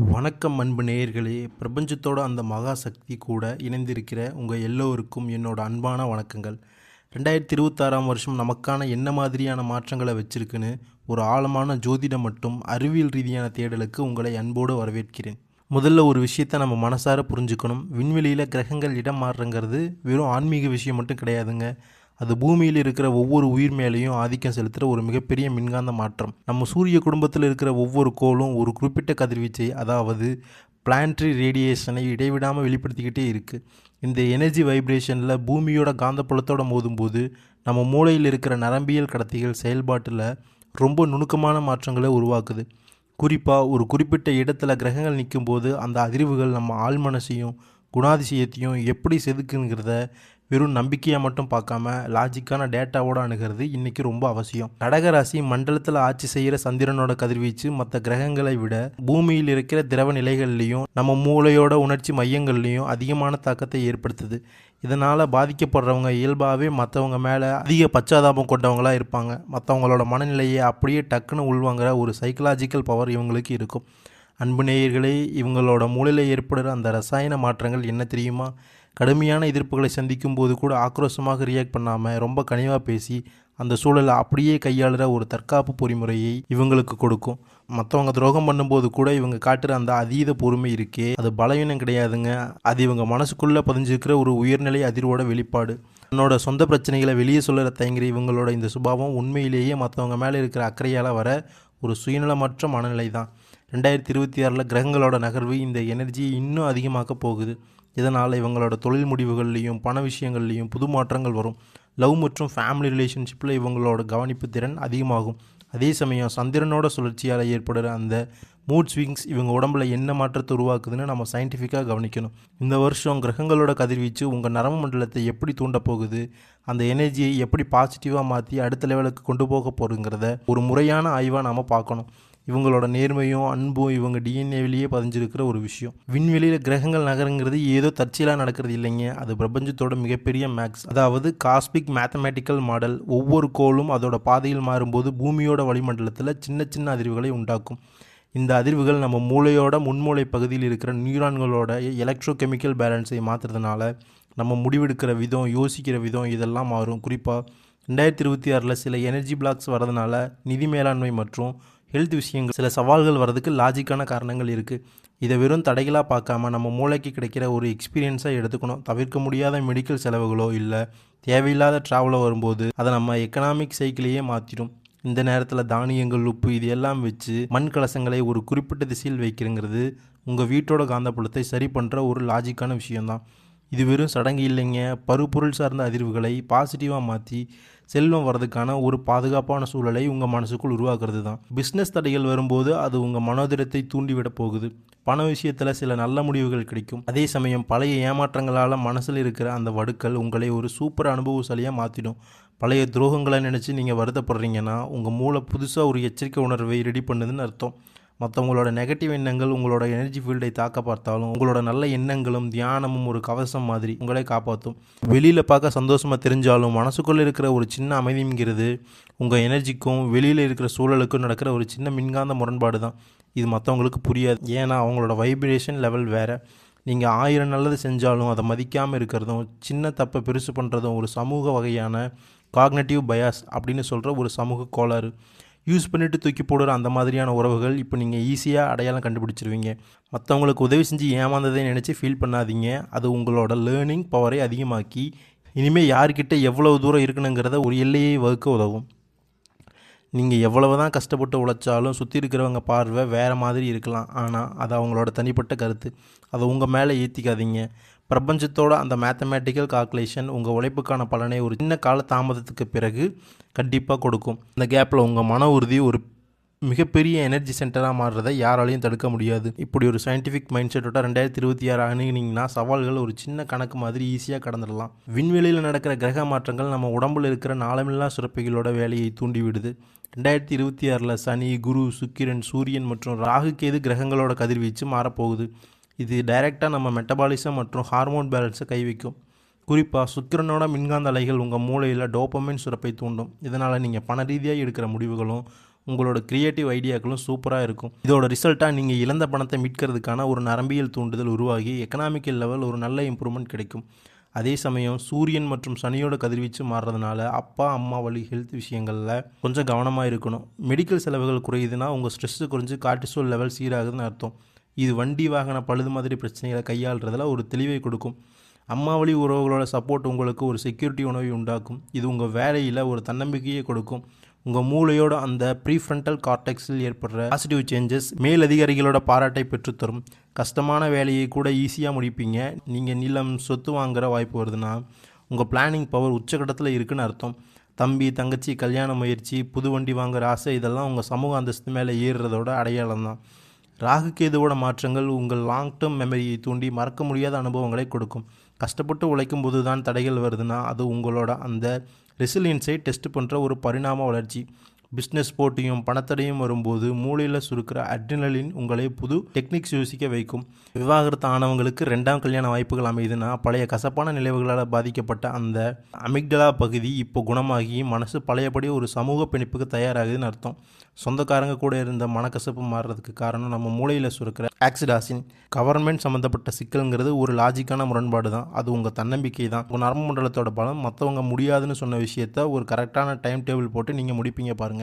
வணக்கம் அன்பு நேயர்களே. பிரபஞ்சத்தோட அந்த மகா சக்தி கூட இணைந்திருக்கிற உங்கள் எல்லோருக்கும் என்னோட அன்பான வணக்கங்கள். 2026ஆம் வருஷம் நமக்கான என்ன மாதிரியான மாற்றங்களை வச்சிருக்குன்னு ஒரு ஆழமான ஜோதிடம் மற்றும் அறிவியல் ரீதியான தேடலுக்கு உங்களை அன்போடு வரவேற்கிறேன். முதல்ல ஒரு விஷயத்தை நம்ம மனசார புரிஞ்சுக்கணும். விண்வெளியில் கிரகங்கள் இடம் மாறுறங்கிறது வெறும் ஆன்மீக விஷயம் மட்டும் கிடையாதுங்க. அது பூமியில் இருக்கிற ஒவ்வொரு உயிர் மேலேயும் ஆதிக்கம் செலுத்துகிற ஒரு மிகப்பெரிய மின்காந்த மாற்றம். நம்ம சூரிய குடும்பத்தில் இருக்கிற ஒவ்வொரு கோளும் ஒரு குறிப்பிட்ட கதிர்வீச்சை, அதாவது பிளானட்டரி ரேடியேஷனை இடைவிடாமல் வெளிப்படுத்திக்கிட்டே இருக்குது. இந்த எனர்ஜி வைப்ரேஷனில் பூமியோட காந்தப்புலத்தோட மோதும்போது நம்ம மூளையில் இருக்கிற நரம்பியல் கடத்திகள் செயல்பாட்டில் ரொம்ப நுணுக்கமான மாற்றங்களை உருவாக்குது. குறிப்பாக ஒரு குறிப்பிட்ட இடத்துல கிரகங்கள் நிற்கும்போது அந்த அதிர்வுகள் நம்ம ஆழ்மனசையும் குணாதிசயத்தையும் எப்படி செதுக்குங்கிறத வெறும் நம்பிக்கையாக மட்டும் பார்க்காம லாஜிக்கான டேட்டாவோடு அணுகிறது இன்றைக்கி ரொம்ப அவசியம். கடகராசி மண்டலத்தில் ஆட்சி செய்கிற சந்திரனோட கதிர்வீச்சு மற்ற கிரகங்களை விட பூமியில் இருக்கிற திரவ நிலைகள்லையும் நம்ம மூளையோட உணர்ச்சி மையங்கள்லையும் அதிகமான தாக்கத்தை ஏற்படுத்துது. இதனால் பாதிக்கப்படுறவங்க இயல்பாகவே மற்றவங்க மேலே அதிக பச்சாதாபம் கொண்டவங்களாக இருப்பாங்க. மற்றவங்களோட மனநிலையை அப்படியே டக்குன்னு உள்வாங்கிற ஒரு சைக்கலாஜிக்கல் பவர் இவங்களுக்கு இருக்கும். அன்பு நேயர்களே, இவங்களோட மூளையில் ஏற்படுற அந்த ரசாயன மாற்றங்கள் என்ன தெரியுமா? கடுமையான எதிர்ப்புகளை சந்திக்கும் போது கூட ஆக்ரோஷமாக ரியாக்ட் பண்ணாமல் ரொம்ப கனிவாக பேசி அந்த சூழலை அப்படியே கையாளுற ஒரு தற்காப்பு பொறிமுறையை இவங்களுக்கு கொடுக்கும். மற்றவங்க துரோகம் பண்ணும்போது கூட இவங்க காட்டுற அந்த அதீத பொறுமை இருக்கே, அது பலவீனம் கிடையாதுங்க. அது இவங்க மனசுக்குள்ளே பதிஞ்சிருக்கிற ஒரு உயர்நிலை அதிர்வோட வெளிப்பாடு. தன்னோட சொந்த பிரச்சனைகளை வெளியே சொல்லுற தயங்குற இவங்களோட இந்த சுபாவம் உண்மையிலேயே மற்றவங்க மேலே இருக்கிற அக்கறையால் வர ஒரு சுயநலமற்ற மனநிலை தான். 2026 கிரகங்களோட நகர்வு இந்த எனர்ஜியை இன்னும் அதிகமாக்க போகுது. இதனால் இவங்களோட தொழில் முடிவுகள்லையும் பண விஷயங்கள்லையும் புது மாற்றங்கள் வரும். லவ் மற்றும் ஃபேமிலி ரிலேஷன்ஷிப்பில் இவங்களோட கவனிப்பு திறன் அதிகமாகும். அதே சமயம் சந்திரனோட சுழற்சியால் ஏற்படுற அந்த மூட் ஸ்விங்ஸ் இவங்க உடம்புல என்ன மாற்றத்தை உருவாக்குதுன்னு நம்ம சயின்டிஃபிக்காக கவனிக்கணும். இந்த வருஷம் கிரகங்களோட கதிர்வீச்சு உங்கள் நரம்பு மண்டலத்தை எப்படி தூண்ட போகுது, அந்த எனர்ஜியை எப்படி பாசிட்டிவாக மாற்றி அடுத்த லெவலுக்கு கொண்டு போக போகிறங்கிறத ஒரு முறையான ஆய்வாக நாம் பார்க்கணும். இவங்களோட நேர்மையும் அன்பும் இவங்க டிஎன்ஏவிலேயே பதிஞ்சிருக்கிற ஒரு விஷயம். விண்வெளியில் கிரகங்கள் நகருங்கிறது ஏதோ தற்செயலாக நடக்கிறது இல்லைங்க. அது பிரபஞ்சத்தோட மிகப்பெரிய மேக்ஸ், அதாவது காஸ்மிக் மேத்தமேட்டிக்கல் மாடல். ஒவ்வொரு கோளும் அதோட பாதையில் மாறும்போது பூமியோட வளிமண்டலத்தில் சின்ன சின்ன அதிர்வுகளை உண்டாக்கும். இந்த அதிர்வுகள் நம்ம மூளையோட முன்மூளை பகுதியில் இருக்கிற நியூரான்களோட எலக்ட்ரோ கெமிக்கல் பேலன்ஸை மாற்றுறதுனால நம்ம முடிவெடுக்கிற விதம், யோசிக்கிற விதம் இதெல்லாம் மாறும். குறிப்பாக 2026 சில எனர்ஜி பிளாக்ஸ் வரதுனால நிதி மேலாண்மை மற்றும் ஹெல்த் விஷயங்கள் சில சவால்கள் வர்றதுக்கு லாஜிக்கான காரணங்கள் இருக்குது. இதை வெறும் தடைகளாக பார்க்காம நம்ம மூளைக்கு கிடைக்கிற ஒரு எக்ஸ்பீரியன்ஸாக எடுத்துக்கணும். தவிர்க்க முடியாத மெடிக்கல் செலவுகளோ இல்லை தேவையில்லாத ட்ராவலோ வரும்போது அதை நம்ம எக்கனாமிக் சைக்கிளையே மாற்றிடும். இந்த நேரத்தில் தானியங்கள், உப்பு இது எல்லாம் வச்சு மண் கலசங்களை ஒரு குறிப்பிட்ட திசையில் வைக்கிறங்கிறது உங்கள் வீட்டோட காந்தப்புலத்தை சரி பண்ணுற ஒரு லாஜிக்கான விஷயம்தான். இது வெறும் சடங்கு இல்லைங்க. பருப்பொருள் சார்ந்த அதிர்வுகளை பாசிட்டிவாக மாற்றி செல்வம் வர்றதுக்கான ஒரு பாதுகாப்பான சூழலை உங்கள் மனசுக்குள் உருவாக்குறது தான். பிஸ்னஸ் தடைகள் வரும்போது அது உங்கள் மனோதிரத்தை தூண்டிவிட போகுது. பண விஷயத்தில் சில நல்ல முடிவுகள் கிடைக்கும். அதே சமயம் பழைய ஏமாற்றங்களால் மனசில் இருக்கிற அந்த வடுக்கள் உங்களை ஒரு சூப்பர் அனுபவசாலியாக மாற்றிடும். பழைய துரோகங்களை நினச்சி நீங்கள் வருத்தப்படுறீங்கன்னா உங்கள் மூளை புதுசாக ஒரு எச்சரிக்கை உணர்வை ரெடி பண்ணுதுன்னு அர்த்தம். மற்றவங்களோட நெகட்டிவ் எண்ணங்கள் உங்களோட எனர்ஜி ஃபீல்டை தாக்க பார்த்தாலும் உங்களோட நல்ல எண்ணங்களும் தியானமும் ஒரு கவசம் மாதிரி உங்களை காப்பாற்றும். வெளியில் பார்க்க சந்தோஷமாக தெரிஞ்சாலும் மனசுக்குள்ளே இருக்கிற ஒரு சின்ன அமைதிங்கிறது உங்கள் எனர்ஜிக்கும் வெளியில் இருக்கிற சூழலுக்கும் நடக்கிற ஒரு சின்ன மின்காந்த முரண்பாடு தான். இது மற்றவங்களுக்கு புரியாது, ஏன்னா அவங்களோட வைப்ரேஷன் லெவல் வேறு. நீங்கள் 1000 நல்லது செஞ்சாலும் அதை மதிக்காமல் இருக்கிறதும் சின்ன தப்பை பெருசு பண்ணுறதும் ஒரு சமூக வகையான காக்னேட்டிவ் பயாஸ் அப்படின்னு சொல்கிற ஒரு சமூக கோளாறு. யூஸ் பண்ணிவிட்டு தூக்கி போடுற அந்த மாதிரியான உறவுகள் இப்போ நீங்கள் ஈஸியாக அடையாளம் கண்டுபிடிச்சிருவீங்க. மற்றவங்களுக்கு உதவி செஞ்சு ஏமாந்ததை நினச்சி ஃபீல் பண்ணாதீங்க. அது உங்களோட லேர்னிங் பவரை அதிகமாக்கி இனிமேல் யார்கிட்ட எவ்வளவு தூரம் இருக்கணுங்கிறத ஒரு எல்லையை வகுக்க உதவும். நீங்கள் எவ்வளவு தான் கஷ்டப்பட்டு உழைச்சாலும் சுற்றி இருக்கிறவங்க பார்வை வேறு மாதிரி இருக்கலாம். ஆனால் அது அவங்களோட தனிப்பட்ட கருத்து. அதை உங்கள் மேலே ஏற்றிக்காதீங்க. பிரபஞ்சத்தோட அந்த மேத்தமேட்டிக்கல் கால்குலேஷன் உங்கள் உழைப்புக்கான பலனை ஒரு சின்ன கால தாமதத்துக்கு பிறகு கண்டிப்பாக கொடுக்கும். இந்த கேப்பில் உங்கள் மன உறுதி ஒரு மிகப்பெரிய எனர்ஜி சென்டராக மாறுறதை யாராலையும் தடுக்க முடியாது. இப்படி ஒரு சயின்டிஃபிக் மைண்ட் செட்டோட 2026 அணுகினீங்கன்னா சவால்கள் ஒரு சின்ன கணக்கு மாதிரி ஈஸியாக கடந்துடலாம். விண்வெளியில் நடக்கிற கிரக மாற்றங்கள் நம்ம உடம்புல இருக்கிற நாளமில்லா சுரப்பிகளோட வேலையை தூண்டிவிடுது. 2026 சனி, குரு, சுக்கிரன், சூரியன் மற்றும் ராகு கேது கிரகங்களோட கதிர்வீச்சு மாறப்போகுது. இது டைரெக்டாக நம்ம மெட்டபாலிசம் மற்றும் ஹார்மோன் பேலன்ஸை கை வைக்கும். குறிப்பாக சுக்கிரனோட மின்காந்த அலைகள் உங்கள் மூளையில் டோபமைன் சுரப்பை தூண்டும். இதனால் நீங்கள் பண ரீதியாக எடுக்கிற முடிவுகளும் உங்களோட கிரியேட்டிவ் ஐடியாக்களும் சூப்பராக இருக்கும். இதோட ரிசல்ட்டாக நீங்கள் இழந்த பணத்தை மீட்கிறதுக்கான ஒரு நரம்பியல் தூண்டுதல் உருவாகி எக்கனாமிக்கல் லெவல் ஒரு நல்ல இம்ப்ரூவ்மெண்ட் கிடைக்கும். அதே சமயம் சூரியன் மற்றும் சனியோட கதிர்வீச்சு மாறுறதுனால அப்பா அம்மா வழி ஹெல்த் விஷயங்களில் கொஞ்சம் கவனமாக இருக்கணும். மெடிக்கல் செலவுகள் குறையுதுன்னா உங்கள் ஸ்ட்ரெஸ்ஸு குறைஞ்சு கார்டிசோல் லெவல் சீராகுதுன்னு அர்த்தம். இது வண்டி வாகன பழுது மாதிரி பிரச்சனைகளை கையாளுறதுல ஒரு தெளிவை கொடுக்கும். அம்மா வழி உறவுகளோட சப்போர்ட் உங்களுக்கு ஒரு செக்யூரிட்டி உணவை உண்டாக்கும். இது உங்கள் வேலையில் ஒரு தன்னம்பிக்கையை கொடுக்கும். உங்கள் மூளையோட அந்த ப்ரீஃப்ரண்டல் கார்டெக்ஸில் ஏற்படுற பாசிட்டிவ் சேஞ்சஸ் மேலதிகாரிகளோட பாராட்டை பெற்றுத்தரும். கஷ்டமான வேலையை கூட ஈஸியாக முடிப்பீங்க. நீங்கள் நிலம் சொத்து வாங்குகிற வாய்ப்பு வருதுன்னா உங்கள் பிளானிங் பவர் உச்சகட்டத்தில் இருக்குன்னு அர்த்தம். தம்பி தங்கச்சி கல்யாண முயற்சி புது வண்டி வாங்குகிற ஆசை இதெல்லாம் உங்கள் சமூக அந்தஸ்து மேலே ஏறுறதோட அடையாளம் தான். ராகு கேதுவோட மாற்றங்கள் உங்கள் லாங் டேர்ம் மெமரியை தூண்டி மறக்க முடியாத அனுபவங்களை கொடுக்கும். கஷ்டப்பட்டு உழைக்கும் போது தான் தடைகள் வருதுன்னா அது உங்களோட அந்த ரெசிலியன்ஸை டெஸ்ட் பண்ணுற ஒரு பரிணாம வளர்ச்சி. பிஸ்னஸ் போட்டியும் பணத்தடையும் வரும்போது மூளையில் சுருக்கிற அட்ரினலின் உங்களை புது டெக்னிக்ஸ் யோசிக்க வைக்கும். விவாகரத்து ஆனவங்களுக்கு 2ஆம் கல்யாண வாய்ப்புகள் அமையுதுன்னா பழைய கசப்பான நினைவுகளால் பாதிக்கப்பட்ட அந்த அமிக்டலா பகுதி இப்போ குணமாகி மனசு பழையபடி ஒரு சமூக பிணைப்புக்கு தயாராகுதுன்னு அர்த்தம். சொந்தக்காரங்க கூட இருந்த மனக்கசப்பு மாறுறதுக்கு காரணம் நம்ம மூளையில் சுருக்கிற ஆக்சிடாசின். கவர்மெண்ட் சம்மந்தப்பட்ட சிக்கல்ங்கிறது ஒரு லாஜிக்கான முரண்பாடு தான். அது உங்கள் தன்னம்பிக்கை தான். உங்கள் நரம்பு மண்டலத்தோட பலம் மற்றவங்க முடியாதுன்னு சொன்ன விஷயத்த ஒரு கரெக்டான டைம் டேபிள் போட்டு நீங்கள் முடிப்பீங்க பாருங்கள்.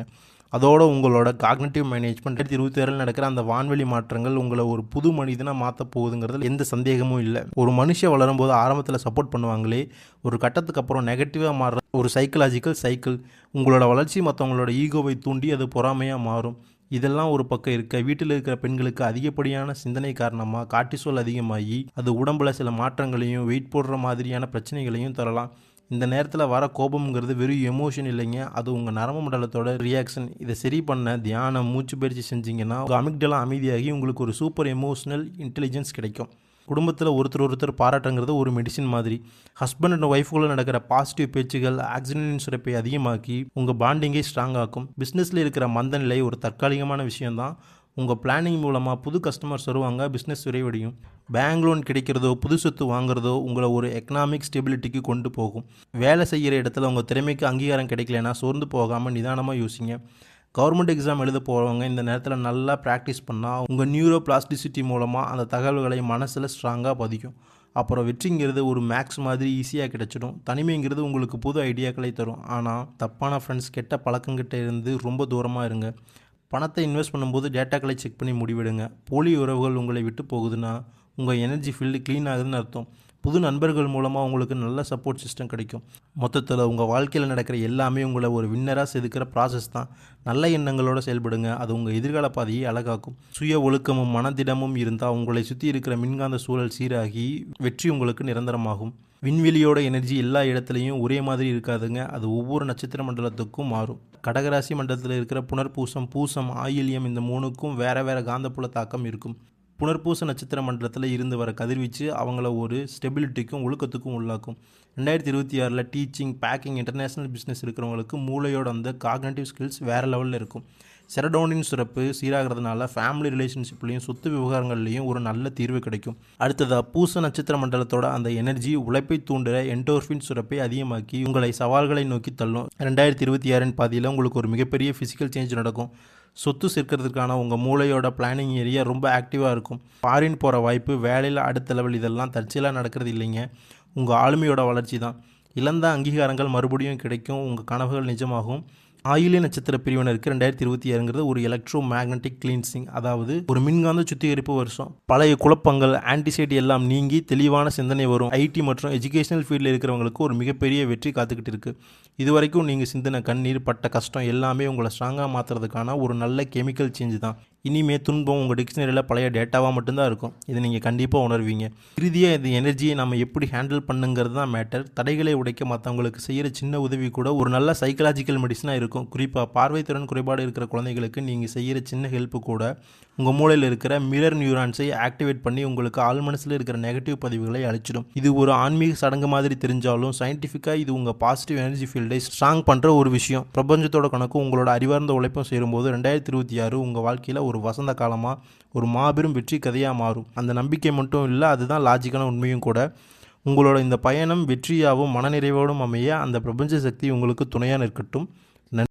அதோட உங்களோட காக்னிட்டிவ் மேனேஜ்மெண்ட் 2026 நடக்கிற அந்த வான்வெளி மாற்றங்கள் உங்களை ஒரு புது மனிதனாக மாற்ற போகுதுங்கிறதுல எந்த சந்தேகமும் இல்லை. ஒரு மனுஷன் வளரும்போது ஆரம்பத்தில் சப்போர்ட் பண்ணுவாங்களே, ஒரு கட்டத்துக்கு அப்புறம் நெகட்டிவாக மாறுற ஒரு சைக்கலாஜிக்கல் சைக்கிள். உங்களோட வளர்ச்சி மற்றவங்களோட ஈகோவை தூண்டி அது பொறாமையாக மாறும். இதெல்லாம் ஒரு பக்கம் இருக்க, வீட்டில் இருக்கிற பெண்களுக்கு அதிகப்படியான சிந்தனை காரணமாக கார்டிசோல் அதிகமாகி அது உடம்புல சில மாற்றங்களையும் வெயிட் போடுற மாதிரியான பிரச்சனைகளையும் தரலாம். இந்த நேரத்தில் வர கோபம்ங்கிறது வெறும் எமோஷன் இல்லைங்க, அது உங்கள் நரம்பு மண்டலத்தோட ரியாக்ஷன். இதை சரி பண்ண தியானம் மூச்சு பயிற்சி செஞ்சிங்கன்னா உங்கள் அமிக்டலா அமைதியாகி உங்களுக்கு ஒரு சூப்பர் எமோஷனல் இன்டெலிஜென்ஸ் கிடைக்கும். குடும்பத்தில் ஒருத்தர் பாராட்டுங்கிறது ஒரு மெடிசின் மாதிரி. ஹஸ்பண்ட் அண்ட் ஒய்ஃபுக்குள்ளே நடக்கிற பாசிட்டிவ் பேச்சுகள் ஆக்சிஜனின் சுரப்பை அதிகமாக்கி உங்கள் பாண்டிங்கை ஸ்ட்ராங் ஆக்கும். பிஸ்னஸில் இருக்கிற மந்த நிலை ஒரு தற்காலிகமான விஷயம்தான். உங்கள் பிளானிங் மூலமாக புது கஸ்டமர்ஸ் வருவாங்க, பிஸ்னஸ் விரைவடையும். பேங்க் லோன் கிடைக்கிறதோ புது சொத்து வாங்குறதோ உங்களை ஒரு எக்கனாமிக் ஸ்டெபிலிட்டிக்கு கொண்டு போகும். வேலை செய்கிற இடத்துல உங்கள் திறமைக்கு அங்கீகாரம் கிடைக்கலனா சோர்ந்து போகாமல் நிதானமாக யோசிங்க. கவர்மெண்ட் எக்ஸாம் எழுத போகிறவங்க இந்த நேரத்தில் நல்லா ப்ராக்டிஸ் பண்ணால் உங்கள் நியூரோ பிளாஸ்டிசிட்டி மூலமாக அந்த தகவல்களை மனசில் ஸ்ட்ராங்காக பதிக்கும். அப்புறம் வெற்றிங்கிறது ஒரு மேக்ஸ் மாதிரி ஈஸியாக கிடச்சிடும். தனிமைங்கிறது உங்களுக்கு புது ஐடியாக்களை தரும். ஆனால் தப்பான ஃப்ரெண்ட்ஸ் கெட்ட பழக்கங்கிட்ட இருந்து ரொம்ப தூரமாக இருங்க. பணத்தை இன்வெஸ்ட் பண்ணும்போது டேட்டாக்களை செக் பண்ணி முடிவெடுங்க. போலி உறவுகள் உங்களை விட்டு போகுதுன்னா உங்கள் எனர்ஜி ஃபீல்டு க்ளீன் ஆகுதுன்னு அர்த்தம். புது நண்பர்கள் மூலமாக உங்களுக்கு நல்ல சப்போர்ட் சிஸ்டம் கிடைக்கும். மொத்தத்தில் உங்கள் வாழ்க்கையில் நடக்கிற எல்லாமே உங்களை ஒரு வின்னராக செதுக்கிற ப்ராசஸ் தான். நல்ல எண்ணங்களோடு செயல்படுங்க, அது உங்கள் எதிர்கால பாதையை அழகாக்கும். சுய ஒழுக்கமும் மனதிடமும் இருந்தால் உங்களை சுற்றி இருக்கிற மின்காந்த சூழல் சீராகி வெற்றி உங்களுக்கு நிரந்தரமாகும். விண்வெளியோட எனர்ஜி எல்லா இடத்துலையும் ஒரே மாதிரி இருக்காதுங்க, அது ஒவ்வொரு நட்சத்திர மண்டலத்துக்கும் மாறும். கடகராசி மண்டலத்தில் இருக்கிற புனர்பூசம் பூசம் ஆயில்யம் இந்த 3க்கும் வேறு காந்தப்புல தாக்கம் இருக்கும். புனர்பூச நட்சத்திர மண்டலத்தில் இருந்து வர கதிர்வீச்சு அவங்கள ஒரு ஸ்டெபிலிட்டிக்கும் ஒழுக்கத்துக்கும் உள்ளாக்கும். 2026 டீச்சிங் பேக்கிங் இன்டர்நேஷ்னல் பிஸ்னஸ் இருக்கிறவங்களுக்கு மூளையோட அந்த காக்னேட்டிவ் ஸ்கில்ஸ் வேறு லெவலில் இருக்கும். செரடோனின் சுரப்பு சீராகிறதுனால ஃபேமிலி ரிலேஷன்ஷிப்லேயும் சொத்து விவகாரங்கள்லேயும் ஒரு நல்ல தீர்வு கிடைக்கும். அடுத்ததாக பூச நட்சத்திர மண்டலத்தோட அந்த எனர்ஜி உழைப்பை தூண்டுற என்டோர்ஃபின் சுரப்பை அதிகமாக்கி உங்களை சவால்களை நோக்கி தள்ளும். 2026 பாதியில் உங்களுக்கு ஒரு மிகப்பெரிய ஃபிசிக்கல் சேஞ்ச் நடக்கும். சொத்து சேர்க்கறதுக்கான உங்கள் மூளையோட பிளானிங் ஏரியா ரொம்ப ஆக்டிவாக இருக்கும். ஃபாரின் போகிற வாய்ப்பு, வேலையில் அடுத்த லெவல், இதெல்லாம் தற்செயலாக நடக்கிறது இல்லைங்க, உங்கள் ஆளுமையோட வளர்ச்சி தான். இழந்த அங்கீகாரங்கள் மறுபடியும் கிடைக்கும், உங்கள் கனவுகள் நிஜமாகும். ஆயில்ய நட்சத்திர பிரிவினருக்கு 2026 ஒரு எலக்ட்ரோ மேக்னட்டிக் கிளீன்சிங், அதாவது ஒரு மின்காந்த சுத்திகரிப்பு வருஷம். பழைய குழப்பங்கள் ஆன்டிசைட் எல்லாம் நீங்கி தெளிவான சிந்தனை வரும். ஐடி மற்றும் எஜுகேஷனல் ஃபீல்டில் இருக்கிறவங்களுக்கு ஒரு மிகப்பெரிய வெற்றி காத்துக்கிட்டு இருக்குது. இதுவரைக்கும் நீங்கள் சிந்தின கண்ணீர் பட்ட கஷ்டம் எல்லாமே உங்களை ஸ்ட்ராங்காக மாற்றுறதுக்கான ஒரு நல்ல கெமிக்கல் சேஞ்ச் தான். இனிமே துன்பம் உங்கள் டிக்ஷனரியில் பழைய டேட்டாவாக மட்டும்தான் இருக்கும். இதை நீங்கள் கண்டிப்பாக உணர்வீங்க. இறுதியாக இந்த எனர்ஜியை நம்ம எப்படி ஹேண்டில் பண்ணுங்கிறது தான் மேட்டர். தடைகளை உடைக்க மற்றவங்களுக்கு செய்கிற சின்ன உதவி கூட ஒரு நல்ல சைக்கலாஜிக்கல் மெடிசனாக இருக்கும். குறிப்பாக பார்வைத்திறன் குறைபாடு இருக்கிற குழந்தைகளுக்கு நீங்கள் செய்கிற சின்ன ஹெல்ப்பு கூட உங்கள் மூளையில் இருக்கிற மிரர் நியூரான்ஸை ஆக்டிவேட் பண்ணி உங்களுக்கு ஆழ்மனசில் இருக்கிற நெகட்டிவ் பதிவுகளை அழிச்சிடும். இது ஒரு ஆன்மீக சடங்கு மாதிரி தெரிஞ்சாலும் சயின்டிஃபிக்காக இது உங்கள் பாசிட்டிவ் எனர்ஜி ஃபீல்டை ஸ்ட்ராங் பண்ணுற ஒரு விஷயம். பிரபஞ்சத்தோட கணக்கு உங்களோட அறிவார்ந்த உழைப்பும் சேரும்போது 2026 உங்கள் வாழ்க்கையில் ஒரு வசந்த காலமாக ஒரு மாபெரும் வெற்றி கதையாக மாறும். அந்த நம்பிக்கை மட்டும் இல்லை, அதுதான் லாஜிக்கான உண்மையும் கூட. உங்களோட இந்த பயணம் வெற்றியாகவும் மனநிறைவோடும் அமைய அந்த பிரபஞ்ச சக்தி உங்களுக்கு துணையாக நிற்கட்டும்.